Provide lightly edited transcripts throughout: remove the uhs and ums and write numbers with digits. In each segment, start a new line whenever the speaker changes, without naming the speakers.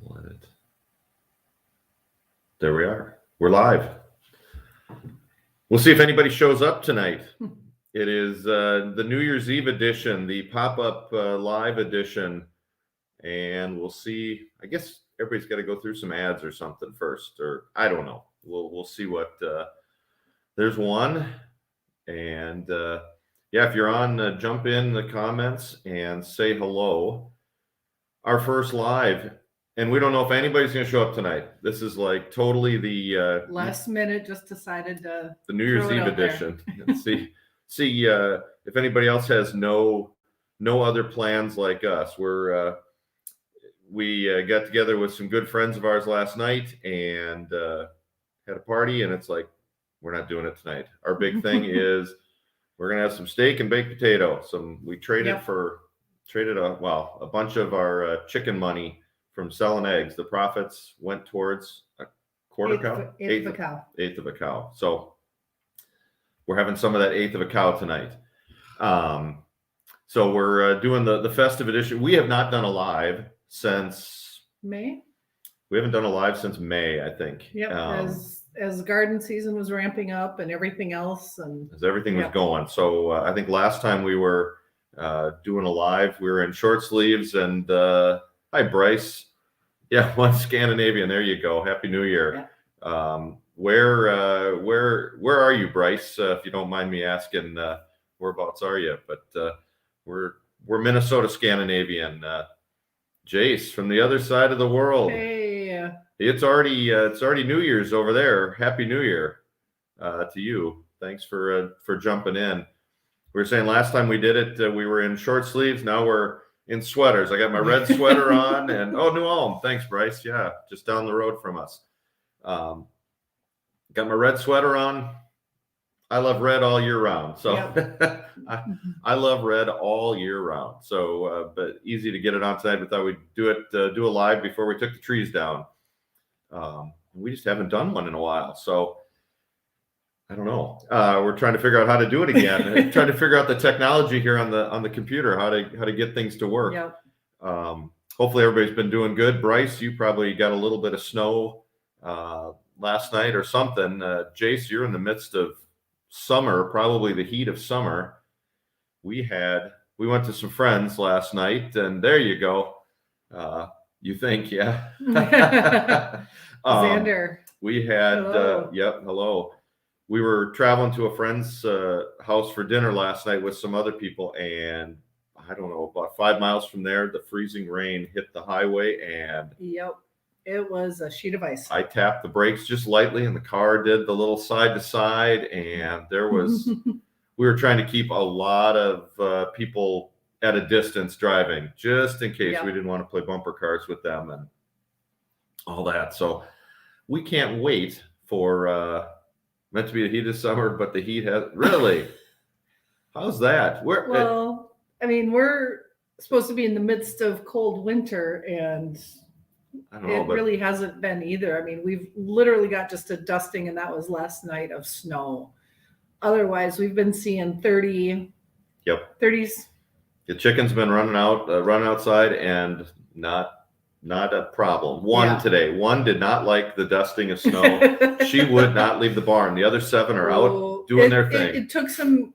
Let it. There we are. We're live. We'll see if anybody shows up tonight. It is the New Year's Eve edition, the pop-up live edition, and we'll see. I guess everybody's got to go through some ads or something first, or I don't know. We'll see what. There's one, and yeah, if you're on, jump in the comments and say hello. Our first live. And we don't know if anybody's going to show up tonight. This is like totally the
last minute. Just decided to
the New Year's Eve edition. see if anybody else has no other plans like us. We got together with some good friends of ours last night and had a party. And it's like we're not doing it tonight. Our big thing is we're gonna have some steak and baked potato. We traded a bunch of our chicken money from selling eggs. The profits went towards a eighth of a cow. So we're having some of that eighth of a cow tonight. So we're doing the festive edition. We have not done a live since
May.
We haven't done a live since May, I think.
Yep. As garden season was ramping up and everything else, and
as everything was going. So I think last time we were doing a live, we were in short sleeves and hi Bryce. Yeah, one Scandinavian. There you go. Happy New Year. Yeah. Where are you, Bryce? If you don't mind me asking, whereabouts are you? But we're Minnesota Scandinavian. Jace from the other side of the world.
Hey.
It's already New Year's over there. Happy New Year to you. Thanks for jumping in. We were saying last time we did it, we were in short sleeves. Now we're in sweaters. I got my red sweater on, and New Ulm. Thanks, Bryce. Yeah, just down the road from us. Got my red sweater on. I love red all year round. So I love red all year round. So, but easy to get it on tonight. We thought we'd do a live before we took the trees down. We just haven't done one in a while. So I don't know. We're trying to figure out how to do it again. Trying to figure out the technology here on the computer, how to get things to work.
Yep.
Hopefully everybody's been doing good. Bryce, you probably got a little bit of snow last night or something. Jace, you're in the midst of summer, probably the heat of summer. We went to some friends last night, and there you go. You think, yeah.
Xander.
We had hello. We were traveling to a friend's house for dinner last night with some other people, and I don't know, about 5 miles from there, the freezing rain hit the highway, and
it was a sheet of ice.
I tapped the brakes just lightly, and the car did the little side to side, and there was we were trying to keep a lot of people at a distance driving, just in case we didn't want to play bumper cars with them and all that. So we can't wait for meant to be the heat of summer, but the heat has really. How's that?
We're supposed to be in the midst of cold winter, and
I don't know,
it really hasn't been either. I mean, we've literally got just a dusting, and that was last night of snow. Otherwise, we've been seeing 30.
Yep.
30s.
The chicken's been running outside, and not a problem. One today. One did not like the dusting of snow. She would not leave the barn. The other 7 are out doing their thing.
It took some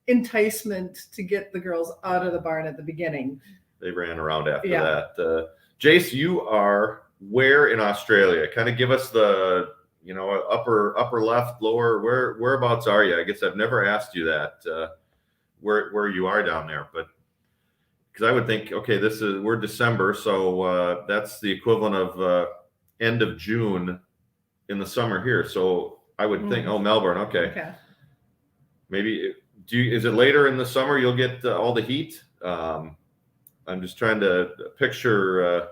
enticement to get the girls out of the barn at the beginning.
They ran around after that. Jace, you are where in Australia? Kind of give us the upper left, lower. Whereabouts are you? I guess I've never asked you that. Where you are down there, but. Because I would think, okay, we're December, so that's the equivalent of end of June in the summer here. So I would think, Melbourne, okay. Maybe is it later in the summer you'll get all the heat? I'm just trying to picture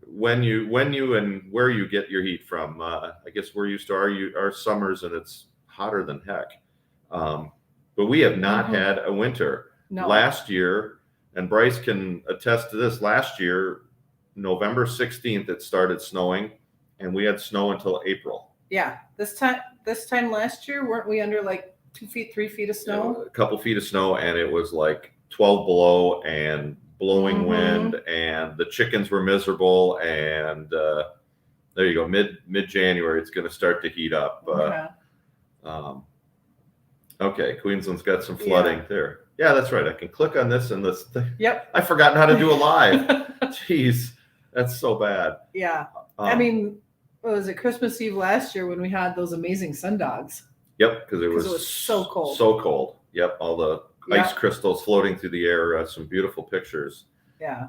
when you and where you get your heat from. I guess we're used to our summers, and it's hotter than heck. But we have not had a winter.
No.
Last year. And Bryce can attest to this. Last year, November 16th, it started snowing, and we had snow until April.
Yeah. This time last year, weren't we under like 2 feet, 3 feet of snow?
A couple feet of snow, and it was like 12 below and blowing wind, and the chickens were miserable. And there you go, mid January, it's going to start to heat up. Okay, Queensland's got some flooding there. Yeah, that's right. I can click on this and this.
Yep.
I forgotten how to do a live. Jeez, that's so bad.
Yeah. I mean, what was it, Christmas Eve last year when we had those amazing sundogs?
Yep, because it was
so cold.
So cold. Yep, all the ice crystals floating through the air. Some beautiful pictures.
Yeah.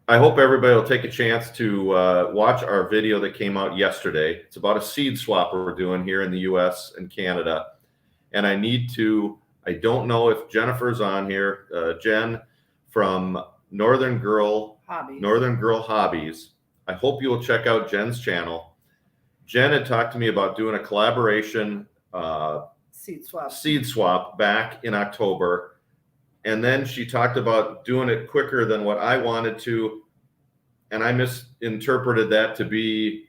I hope everybody will take a chance to watch our video that came out yesterday. It's about a seed swap we're doing here in the U.S. and Canada. And I don't know if Jennifer's on here, Jen from Northern Girl Hobbies. I hope you will check out Jen's channel. Jen had talked to me about doing a collaboration seed swap back in October. And then she talked about doing it quicker than what I wanted to. And I misinterpreted that to be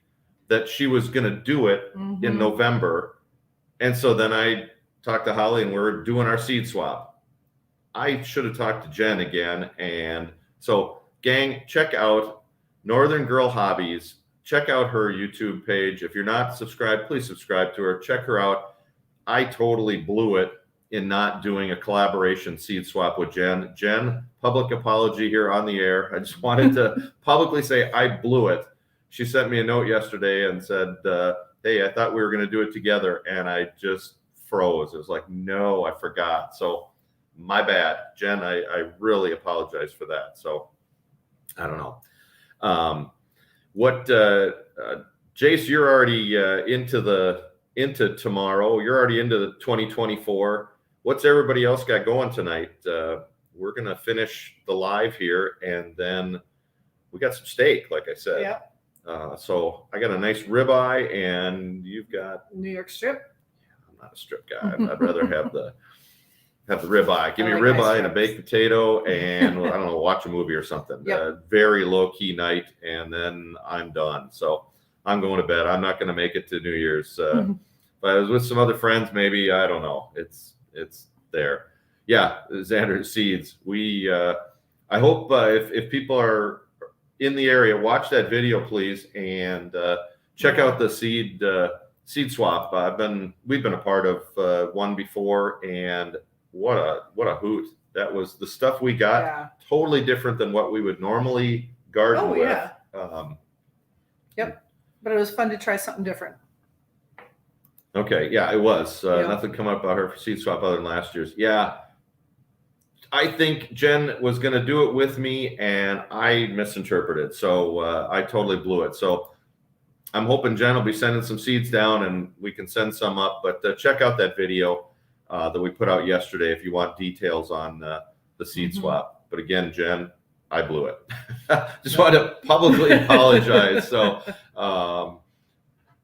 that she was going to do it in November. And so then I talked to Holly and we're doing our seed swap. I should have talked to Jen again. And so, gang, check out Northern Girl Hobbies. Check out her YouTube page. If you're not subscribed, please subscribe to her. Check her out. I totally blew it in not doing a collaboration seed swap with Jen. Jen, public apology here on the air. I just wanted to publicly say I blew it. She sent me a note yesterday and said, hey, I thought we were going to do it together. And I just froze. It was like, no, I forgot. So my bad, Jen. I really apologize for that. So I don't know. Jace, you're already into tomorrow. You're already into the 2024. What's everybody else got going tonight? We're going to finish the live here, and then we got some steak, like I said.
Yeah.
So I got a nice ribeye, and you've got
New York strip.
I'm not a strip guy. I'd rather have the ribeye. Give me a
like
ribeye and a baked potato, and I don't know, watch a movie or something.
Yep.
Very low key night, and then I'm done. So I'm going to bed. I'm not going to make it to New Year's. But I was with some other friends, maybe. I don't know. It's there. Yeah, Xander Seeds. I hope if people are in the area, watch that video, please, and check out the seed swap. We've been a part of one before, and what a hoot. That was the stuff we got.
Yeah.
Totally different than what we would normally garden with.
Yeah. Yep. But it was fun to try something different.
Okay, yeah, it was. Nothing come up about her for seed swap other than last year's. Yeah, I think Jen was going to do it with me, and I misinterpreted. So I totally blew it. So I'm hoping Jen will be sending some seeds down, and we can send some up. But check out that video that we put out yesterday if you want details on the seed swap. But again, Jen, I blew it. Just wanted to publicly apologize. So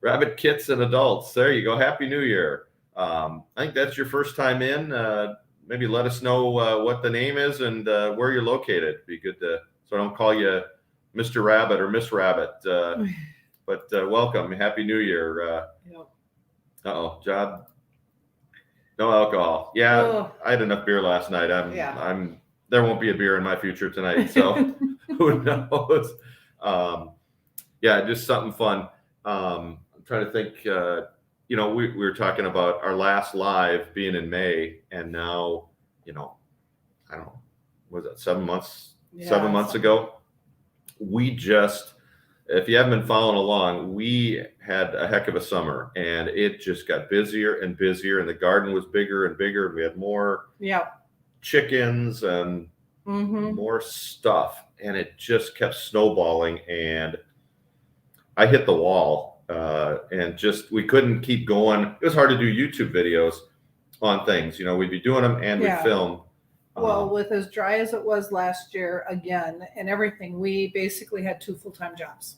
Rabbit Kits and Adults, there you go. Happy New Year. I think that's your first time in. Maybe let us know what the name is and where you're located. Be good so I don't call you Mr. Rabbit or Miss Rabbit. But welcome. Happy New Year. Uh-oh, job. No alcohol. Yeah, I had enough beer last night. There won't be a beer in my future tonight. So who knows? Just something fun. I'm trying to think, we were talking about our last live being in May, and now, I don't know, was that 7 months? Yeah, 7 months ago? If you haven't been following along, we had a heck of a summer, and it just got busier and busier, and the garden was bigger and bigger, and we had more chickens and more stuff, and it just kept snowballing, and I hit the wall. And we couldn't keep going. It was hard to do YouTube videos on things. We'd be doing them and we'd film.
Well, with as dry as it was last year again and everything, we basically had 2 full-time jobs.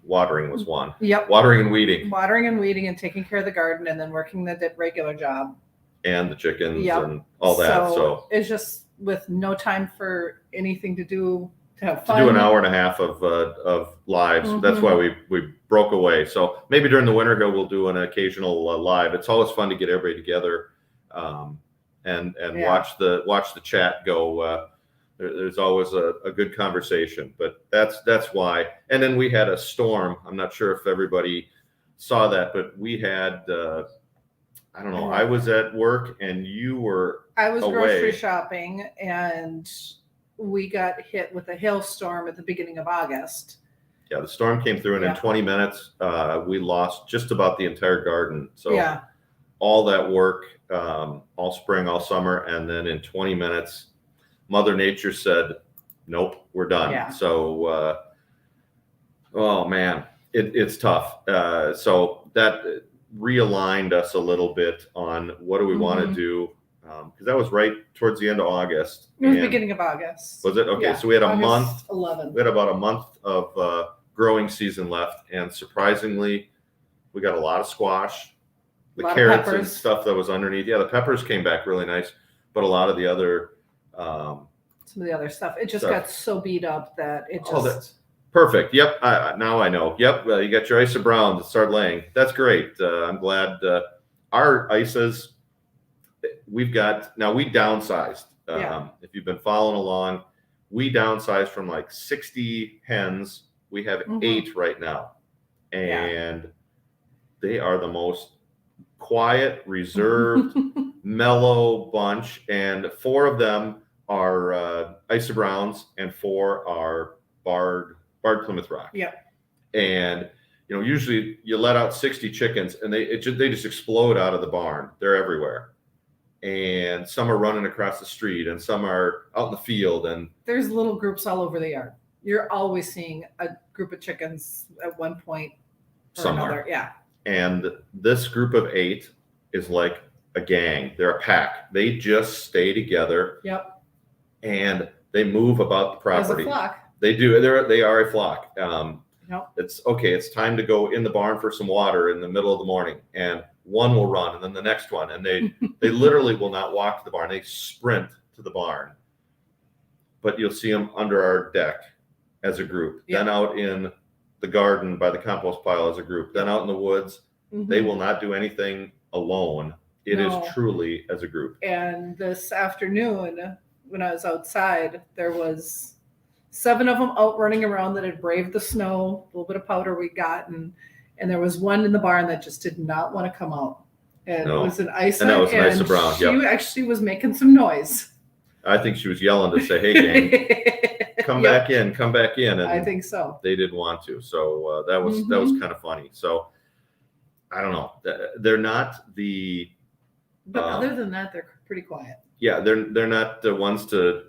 Watering was one.
Yep.
Watering and weeding.
Watering and weeding and taking care of the garden and then working the regular job.
And the chickens and all that. So
it's just with no time for anything to do. To have fun.
To do an hour and a half of lives. That's why we broke away. So maybe during the winter we'll do an occasional live. It's always fun to get everybody together. and
Yeah.
watch the chat go. There's always a good conversation, but that's why. And then we had a storm. I'm not sure if everybody saw that, but we had I don't know. I was at work and you were
I was
away.
grocery shopping, and we got hit with a hailstorm at the beginning of August.
Yeah, the storm came through, and in 20 minutes, we lost just about the entire garden. So
Yeah,
all that work, all spring, all summer, and then in 20 minutes, Mother Nature said, "Nope, we're done."
Yeah.
So, oh man, it's tough. So that realigned us a little bit on what do we want to do, because that was right towards the end of August.
it was
and-
beginning of August.
Was it? Okay,
Yeah,
so we had a
August
month.
11.
We had about a month of growing season left, and surprisingly, we got a lot of squash, the
A lot of
carrots and
peppers.
stuff that was underneath. Yeah, the peppers came back really nice, but a lot of the other
Some of the other stuff. It just
Stuff.
got so beat up that it just.
Oh, that's perfect. Yep, now I know. Yep, you got your Isa Brown to start laying. That's great. I'm glad. Our Isas, we downsized.
Yeah.
If you've been following along, we downsized from like 60 hens. We have
Mhm.
8 right now,
Yeah.
and they are the most quiet, reserved, mellow bunch. And 4 of them are Isa Browns, and 4 are Barred Plymouth Rock.
Yeah.
And usually you let out 60 chickens, and they just explode out of the barn. They're everywhere. And some are running across the street, and some are out in the field. And
There's little groups all over the yard. You're always seeing a group of chickens at one point or
Somewhere.
another. Yeah.
And this group of 8 is like a gang. They're a pack. They just stay together,
Yep.
and they move about the
As a
property.
flock.
They do. They are a flock.
Yep.
It's okay. It's time to go in the barn for some water in the middle of the morning, and one will run, and then the next one, and they literally will not walk to the barn. They sprint to the barn. But you'll see them under our deck as a group.
Yeah.
Then out in the garden by the compost pile as a group. Then out in the woods.
Mhm.
They will not do anything alone. It is
No.
truly as a group.
And this afternoon, when I was outside, there was 7 of them out running around that had braved the snow, a little bit of powder we got, and there was one in the barn that just did not want to come out. And
No.
it was an Isa,
And that was an Isa Brown,
she
yep.
actually was making some noise.
I think she was yelling to say, "Hey, gang, come
Yep,
back in, come back in." And
I think so.
they didn't want to. So that was kind of funny. So I don't know. They're not the
But other than that, they're pretty quiet.
yeah. They're not the ones to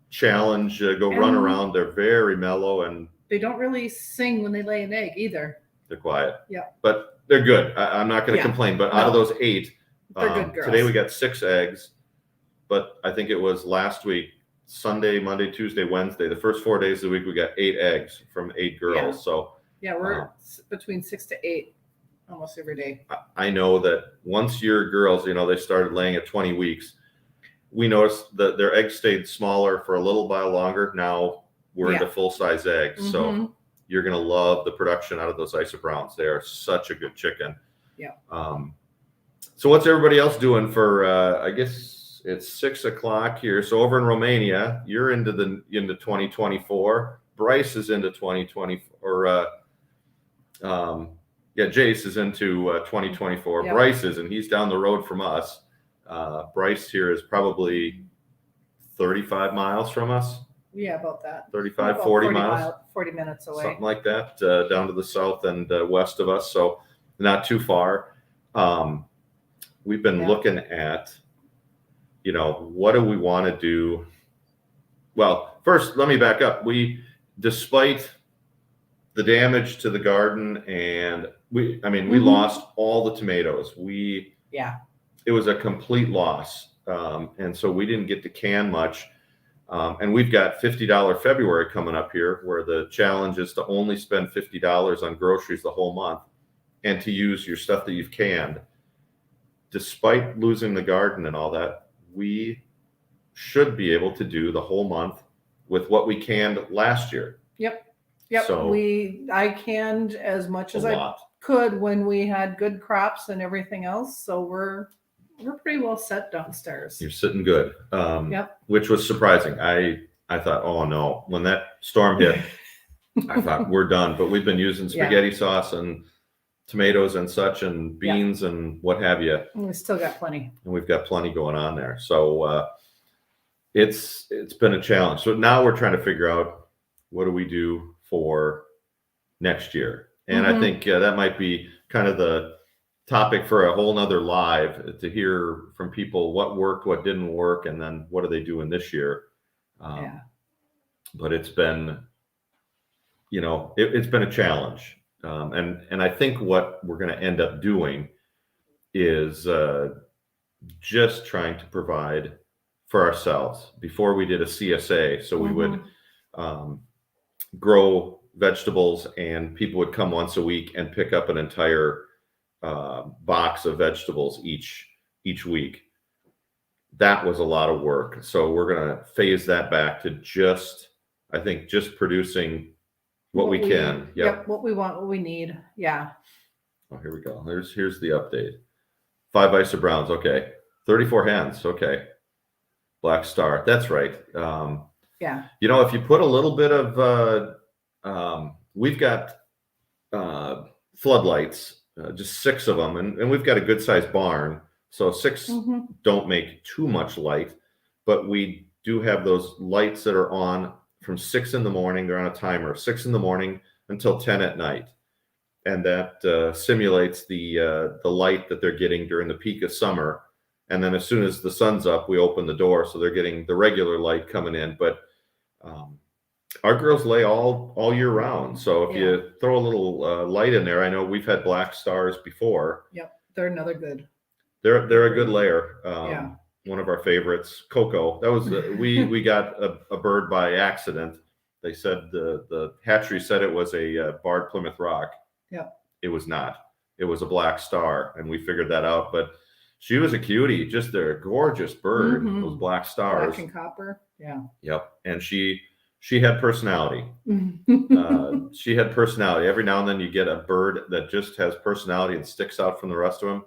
challenge, go run
And-
around. They're very mellow, and
They don't really sing when they lay an egg either.
they're quiet.
Yeah.
But they're good. I'm not going to
Yeah.
complain. But out of
No.
those 8,
They're good girls.
today we got 6 eggs. But I think it was last week, Sunday, Monday, Tuesday, Wednesday, the first 4 days of the week, we got 8 eggs from 8 girls.
Yeah.
So
Yeah, we're
Wow.
between 6 to 8 almost every day.
I know that once your girls, they started laying at 20 weeks, we noticed that their eggs stayed smaller for a little while longer. Now we're into full-size eggs. So
Mhm.
you're going to love the production out of those Isa Browns. They are such a good chicken.
Yeah.
So what's everybody else doing for, I guess it's 6:00 here. So over in Romania, you're into 2024. Bryce is into 2024. Jace is into 2024.
Yeah.
Bryce is, and he's down the road from us. Bryce here is probably 35 miles from us,
Yeah, about that.
35,
About
40 miles,
40 minutes away.
something like that, down to the south and west of us. So not too far. We've been
Yeah.
looking at, what do we want to do? Well, first, let me back up. Despite the damage to the garden, and we
Mhm.
lost all the tomatoes.
Yeah.
It was a complete loss. And so we didn't get to can much. And we've got $50 February coming up here, where the challenge is to only spend $50 on groceries the whole month and to use your stuff that you've canned. Despite losing the garden and all that, we should be able to do the whole month with what we canned last year.
Yep.
So-
I canned as much
A
as I
lot.
could when we had good crops and everything else. So we're pretty well set downstairs.
You're sitting good.
Yep.
Which was surprising. I thought, oh no, when that storm hit, I thought we're done. But we've been using spaghetti sauce and tomatoes and such and beans and what have you.
And we still got plenty.
And we've got plenty going on there. So it's been a challenge. So now we're trying to figure out what do we do for next year. And I think that might be kind of the topic for a whole nother live, to hear from people what worked, what didn't work, and then what are they doing this year. But it's been, it's been a challenge. And I think what we're going to end up doing is just trying to provide for ourselves. Before we did a CSA, so we would grow vegetables and people would come once a week and pick up an entire box of vegetables each week. That was a lot of work. So we're going to phase that back to just producing what we can.
Yep. What we want, what we need. Yeah.
Oh, here we go. Here's the update. 5 Isa Browns. Okay. 34 hens. Okay. Black Star. That's right.
Yeah.
If you put a little bit of, we've got floodlights, just 6 of them, and we've got a good sized barn. So 6 don't make too much light, but we do have those lights that are on from 6 in the morning. They're on a timer, 6 in the morning until 10 at night. And that simulates the light that they're getting during the peak of summer. And then as soon as the sun's up, we open the door. So they're getting the regular light coming in. But our girls lay all year round. So if you throw a little light in there, I know we've had Black Stars before.
Yep. They're another good.
They're a good layer. One of our favorites, Coco. That was we got a bird by accident. They said the hatchery said it was a barred Plymouth Rock.
Yep.
It was not. It was a Black Star, and we figured that out. But she was a cutie, just a gorgeous bird. Those Black Stars,
black and copper. Yeah.
Yep. And she had personality. She had personality. Every now and then you get a bird that just has personality and sticks out from the rest of them.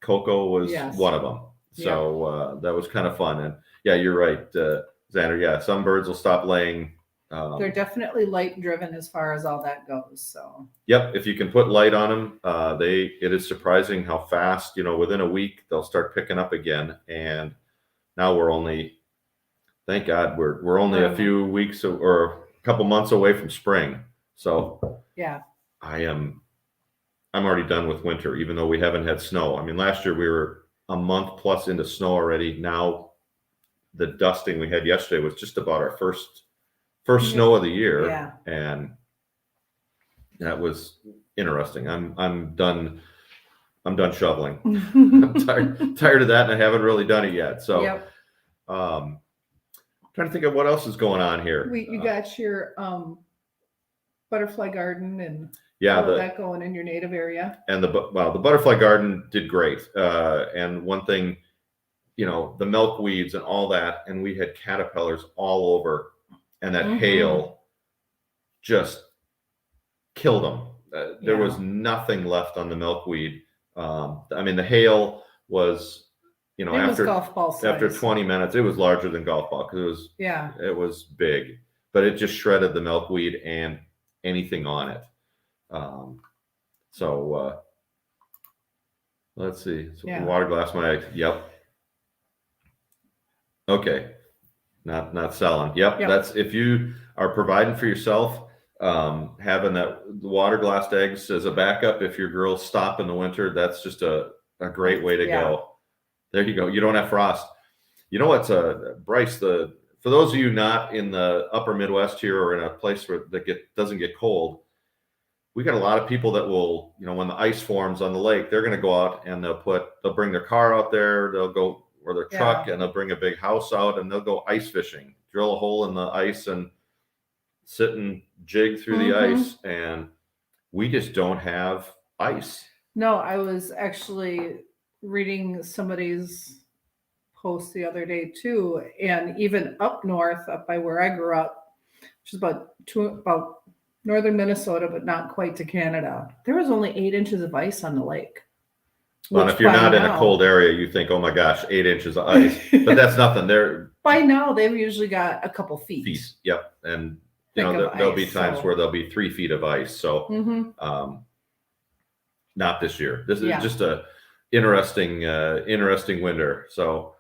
Coco was one of them. So that was kind of fun. And yeah, you're right, Xander. Yeah, some birds will stop laying.
They're definitely light driven as far as all that goes. So
yep, if you can put light on them, it is surprising how fast, within a week they'll start picking up again. And now we're only, thank God, we're only a few weeks or a couple months away from spring. So
yeah,
I'm already done with winter, even though we haven't had snow. I mean, last year we were a month plus into snow already. Now the dusting we had yesterday was just about our first snow of the year.
Yeah.
And that was interesting. I'm done shoveling. I'm tired of that, and I haven't really done it yet. So trying to think of what else is going on here.
You got your butterfly garden and all of that going in your native area. And
the butterfly garden did great. And one thing, the milkweeds and all that, and we had caterpillars all over, and that hail just killed them. There was nothing left on the milkweed. I mean, the hail was, after
golf ball size.
After 20 minutes, it was larger than golf ball because it was big, but it just shredded the milkweed and anything on it. So let's see. So water glass my eggs. Yep. Okay. Not selling. Yep. That's if you are providing for yourself, having that water glassed eggs as a backup. If your girls stop in the winter, that's just a great way to go. There you go. You don't have frost. You know what's Bryce, for those of you not in the upper Midwest here or in a place where doesn't get cold, we got a lot of people that will, when the ice forms on the lake, they're going to go out and they'll bring their car out there, they'll go or their truck and they'll bring a big house out and they'll go ice fishing, drill a hole in the ice and sit and jig through the ice. And we just don't have ice.
No, I was actually reading somebody's post the other day too. And even up north, up by where I grew up, which is about northern Minnesota, but not quite to Canada, there was only 8 inches of ice on the lake.
Well, and
which
if you're
by
not in a
now-
cold area, you think, oh my gosh, 8 inches of ice, but that's nothing. They're
By now, they've usually got a couple feet.
feet. Yep. And
thick of
there'll be
ice,
times
so-
where there'll be 3 feet of ice. So,
Mhm.
not this year. This is
Yeah.
just a interesting winter. So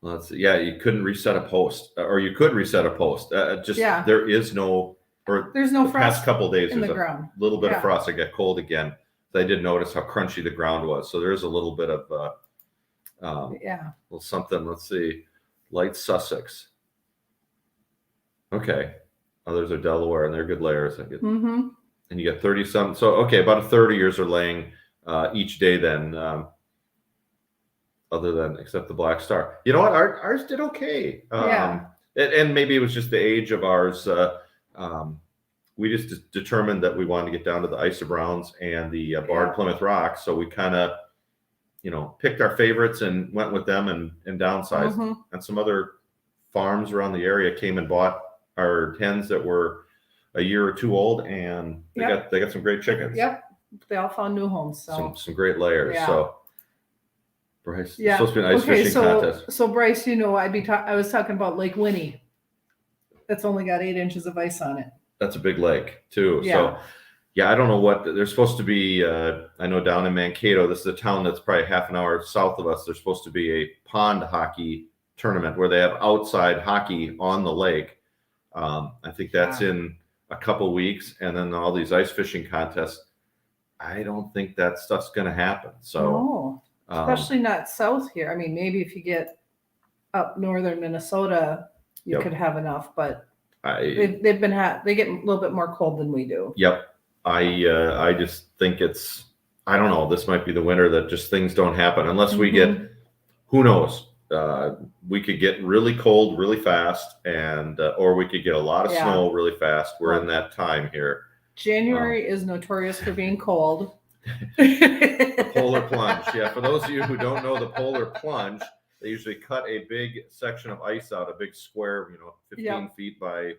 let's see. Yeah, you couldn't reset a post, or you could reset a post.
Yeah.
There is no, or
There's no
the past
frost
couple days
in the
there's a
ground.
little bit
Yeah.
of frost. It got cold again. I did notice how crunchy the ground was. So there is a little bit of
Yeah.
well, something. Let's see, light Sussex. Okay, others are Delaware, and they're good layers.
Mm-hmm.
And you get 30 some. So okay, about a third of yours are laying each day. Then, other than except the Black Star. You know what? Ours did okay.
Yeah.
And maybe it was just the age of ours. We just determined that we wanted to get down to the Isa Browns and the Barred
Yeah.
Plymouth Rock. So we kind of, picked our favorites and went with them and downsized.
Mhm.
And some other farms around the area came and bought our hens that were a year or two old, and they got some great chickens.
Yep. They all found new homes. So
Some great layers.
Yeah.
So Bryce,
yeah.
it's supposed to be an ice fishing contest.
So Bryce, I was talking about Lake Winnie. That's only got 8 inches of ice on it.
That's a big lake too.
Yeah.
So yeah, I don't know what there's supposed to be. I know down in Mankato, this is a town that's probably half an hour south of us. There's supposed to be a pond hockey tournament where they have outside hockey on the lake. I think that's in a couple weeks, and then all these ice fishing contests. I don't think that stuff's going to happen. So,
No, especially not south here. I mean, maybe if you get up northern Minnesota, you
Yep.
could have enough, but
I
they get a little bit more cold than we do.
Yep. I just think it's, I don't know, this might be the winter that just things don't happen unless we get, who knows, we could get really cold really fast, and or we could get a lot of
Yeah.
snow really fast. We're in that time here.
January is notorious for being cold.
Polar plunge. Yeah, for those of you who don't know the polar plunge, they usually cut a big section of ice out, a big square, 15
Yep.
feet by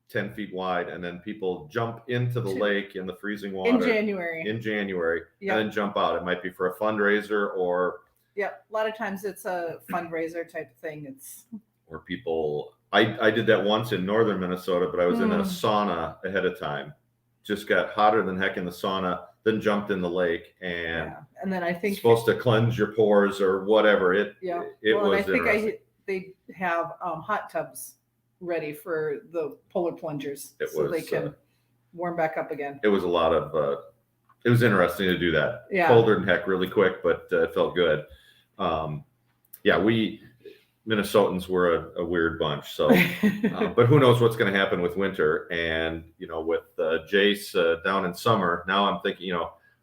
10 feet wide, and then people jump into the lake in the freezing water
In January.
in January
Yep.
and then jump out. It might be for a fundraiser or
Yep. A lot of times it's a fundraiser type thing. It's
people. I did that once in northern Minnesota, but I was in a sauna ahead of time. Just got hotter than heck in the sauna, then jumped in the lake, and
and then I think
supposed to cleanse your pores or whatever. It
and
was
I think
interesting.
they have hot tubs ready for the polar plungers,
It
so they
was,
can warm back up again.
It was a lot of. It was interesting to do that.
Yeah.
Colder than heck, really quick, but it felt good. We Minnesotans were a weird bunch. So, but who knows what's going to happen with winter? And with Jace down in summer, now I'm thinking,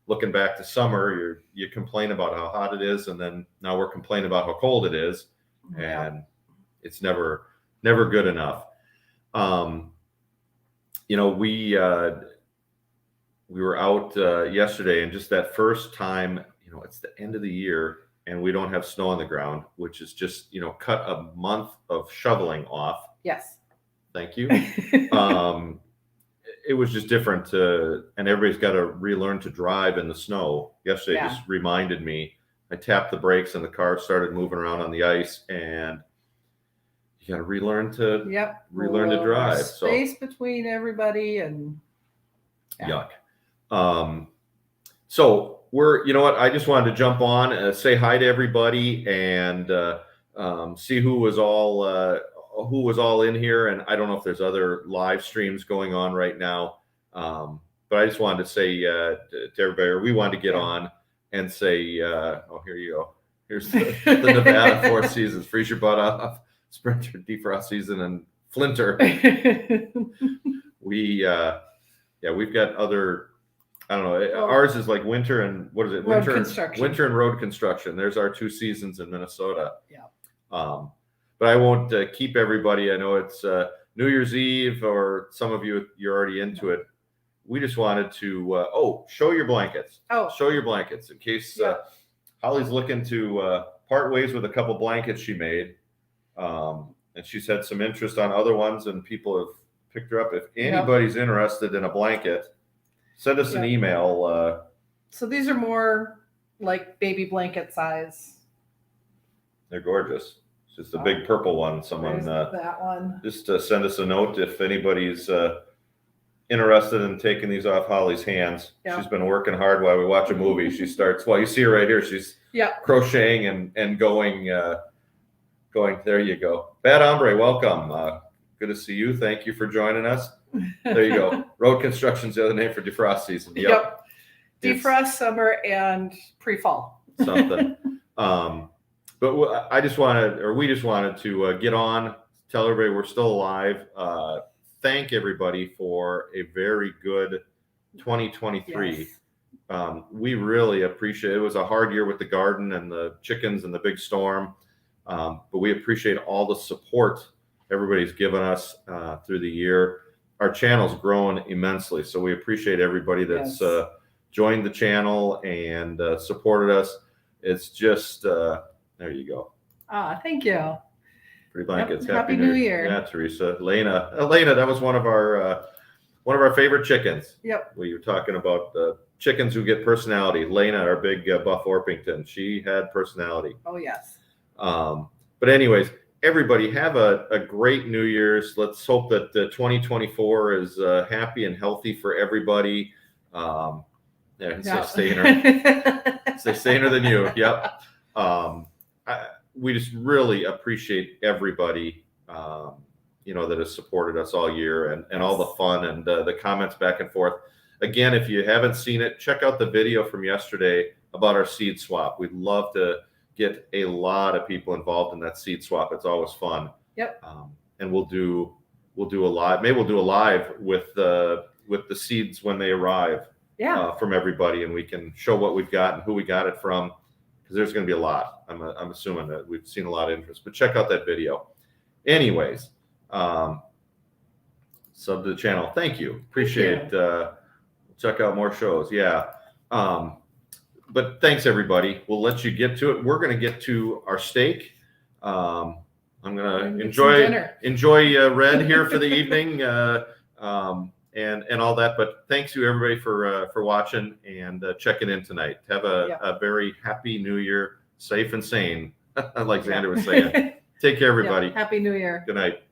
looking back to summer, you complain about how hot it is, and then now we're complaining about how cold it is, and it's never good enough. We were out yesterday, and just that first time, it's the end of the year and we don't have snow on the ground, which is just, cut a month of shoveling off.
Yes.
Thank you. It was just different, and everybody's got to relearn to drive in the snow. Yesterday just reminded me. I tapped the brakes and the car started moving around on the ice, and you got to relearn to relearn to drive.
Space between everybody and
yuck. So we're, I just wanted to jump on, say hi to everybody, and see who was all in here. And I don't know if there's other live streams going on right now, but I just wanted to say to everybody, or we wanted to get on and say, here you go. Here's the Nevada Four Seasons. Freeze your butt off, Sprinter, defrost season, and Flinter. We've got other. I don't know. Ours is like winter and what is it?
Road construction.
Winter and road construction. There's our 2 seasons in Minnesota.
Yeah.
But I won't keep everybody. I know it's New Year's Eve, or some of you're already into it. We just wanted to show your blankets. Show your blankets in case Holly's looking to part ways with a couple blankets she made, and she's had some interest on other ones, and people have picked her up. If anybody's interested in a blanket, send us an email.
So these are more like baby blanket size.
They're gorgeous. It's just a big purple one. Someone
There's that one.
just send us a note if anybody's interested in taking these off Holly's hands.
Yeah.
She's been working hard while we watch a movie. She starts, well, you see her right here. She's
Yeah.
crocheting and going. There you go. Bad Hombre, welcome. Good to see you. Thank you for joining us. There you go. Road construction's the other name for defrost season.
Yep.
It's
Defrost, summer, and pre-fall.
something. But we just wanted to get on, tell everybody we're still alive. Thank everybody for a very good 2023.
Yes.
We really appreciate it. It was a hard year with the garden and the chickens and the big storm. But we appreciate all the support everybody's given us through the year. Our channel's grown immensely, so we appreciate everybody that's joined the channel and supported us. It's just there you go.
Thank you.
Pretty blankets.
Yep. Happy New Year.
Yeah, Teresa. Elena, that was one of our favorite chickens.
Yep.
We were talking about chickens who get personality. Lena, our big Buff Orpington, she had personality.
Oh yes.
But anyways, everybody have a great New Year's. Let's hope that 2024 is happy and healthy for everybody. Stay saner than you. Yep. We just really appreciate everybody, that has supported us all year and all the fun and the comments back and forth. Again, if you haven't seen it, check out the video from yesterday about our seed swap. We'd love to get a lot of people involved in that seed swap. It's always fun.
Yep.
And we'll do a live. Maybe we'll do a live with the seeds when they arrive.
Yeah.
From everybody, and we can show what we've got and who we got it from, because there's going to be a lot. I'm assuming that we've seen a lot of interest. But check out that video. Anyways, sub to the channel. Thank you. Appreciate it. Check out more shows. Yeah. But thanks everybody. We'll let you get to it. We're going to get to our steak. I'm going to enjoy Red here for the evening. And all that, but thanks to everybody for watching and checking in tonight. Have a very happy New Year, safe and sane, like Xander was saying. Take care, everybody.
Happy New Year.
Good night.